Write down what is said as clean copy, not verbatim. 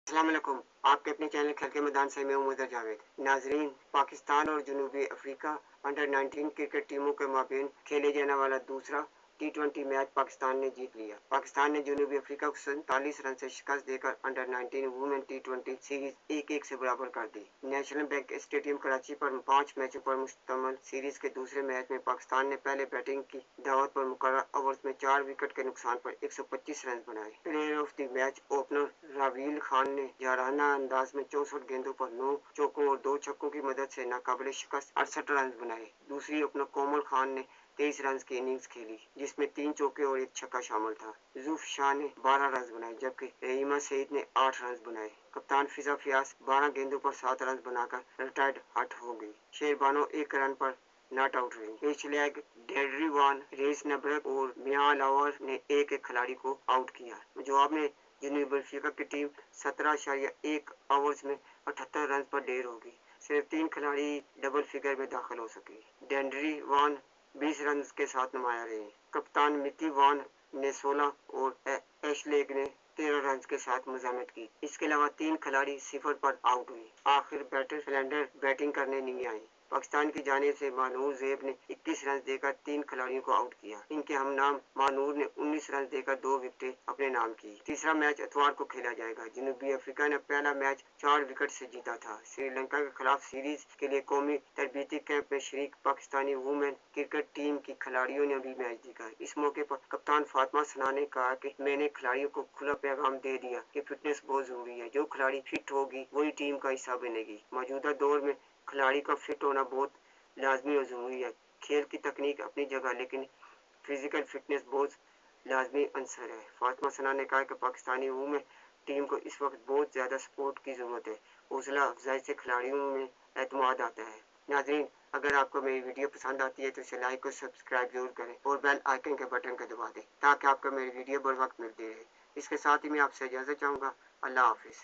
अस्सलाम वालेकुम। आपके अपने चैनल खेल के मैदान से मैं उमर जावेद। नाजरीन, पाकिस्तान और जनूबी अफ्रीका अंडर 19 क्रिकेट टीमों के माबेन खेले जाने वाला दूसरा T20 मैच पाकिस्तान ने जीत लिया। पाकिस्तान ने जनूबी अफ्रीका को 47 रन से शिकस्त देकर अंडर 19 वुमेन T20 सीरीज 1-1 से बराबर कर दी। नेशनल बैंक स्टेडियम कराची पर 5 मैचों पर मुश्तमिल सीरीज के दूसरे मैच में पाकिस्तान ने पहले बैटिंग की दावत पर मुकर्रर ओवर्स में 4 विकेट के नुकसान पर 125 रन बनाए। Player of the match opener Raveel Khan ने जारहाना अंदाज में 64 गेंदों पर 9 चौकों और 2 छक्कों की मदद से नाकाबिले शिकस्त 68 रन बनाए। दूसरी ओपनर कोमल खान ने 23 रन की इनिंग्स खेली, जिसमें 3 चौके और 1 छक्का शामिल था। यूसुफ शाह ने 12 रन बनाए, जबकि रहीमा सईद ने 8 रन बनाए। कप्तान फिजा फियास 12 गेंदों पर 7 रन बनाकर रिटायर्ड हट हो गई। शेरबानो 1 रन पर नॉट आउट रही। एच लेग डेडरी वान, रेस नब्रक और मियां लावर ने एक खिलाड़ी को आउट किया। जवाब में जनूबी अफ्रीका की टीम 17.1 ओवर्स में 78 रन पर ढेर होगी। सिर्फ 3 खिलाड़ी डबल फिगर में दाखिल हो सके। डेंडरी वान 20 रन के साथ नुमाया रहे। कप्तान मिकी वान ने 16 और एशलेग ने 13 रन के साथ मजामत की। इसके अलावा 3 खिलाड़ी 0 पर आउट हुए। आखिर बैटर फिलेंडर बैटिंग करने नहीं आए। पाकिस्तान की जानिब से मानूर जेब ने 21 रन देकर 3 खिलाड़ियों को आउट किया। इनके हमनाम मानूर ने 19 रन देकर 2 विकेटें अपने नाम की। तीसरा मैच इतवार को खेला जाएगा। जनूबी अफ्रीका ने पहला मैच 4 विकेट से जीता था। श्रीलंका के खिलाफ सीरीज के लिए कौमी तरबीती कैंप में शरीक पाकिस्तानी वुमेन क्रिकेट टीम की खिलाड़ियों ने भी मैच देखा। इस मौके पर कप्तान फातिमा सना ने कहा कि मैंने खिलाड़ियों को खुला पैगाम दे दिया कि फिटनेस बहुत जरूरी है। जो खिलाड़ी फिट होगी वही टीम का हिस्सा बनेगी। मौजूदा दौर में खिलाड़ी का फिट होना बहुत लाजमी और ज़रूरी है। खेल की तकनीक अपनी जगह, लेकिन फिजिकल फिटनेस बहुत लाजमी अंसर है। फातिमा सना ने कहा कि पाकिस्तानी वुमेन टीम को इस वक्त बहुत ज़्यादा सपोर्ट की ज़रूरत है। हौसला अफजाई से खिलाड़ियों में एतमाद आता है। नाज़रीन, अगर आपको मेरी वीडियो पसंद आती है तो इसे लाइक और सब्सक्राइब जरूर करें और बेल आइकन के बटन को दबा दें ताकि आपको मेरी वीडियो बर वक्त मिलती रहे। इसके साथ ही मैं आपसे इजाज़त चाहूँगा। अल्लाह हाफिज़।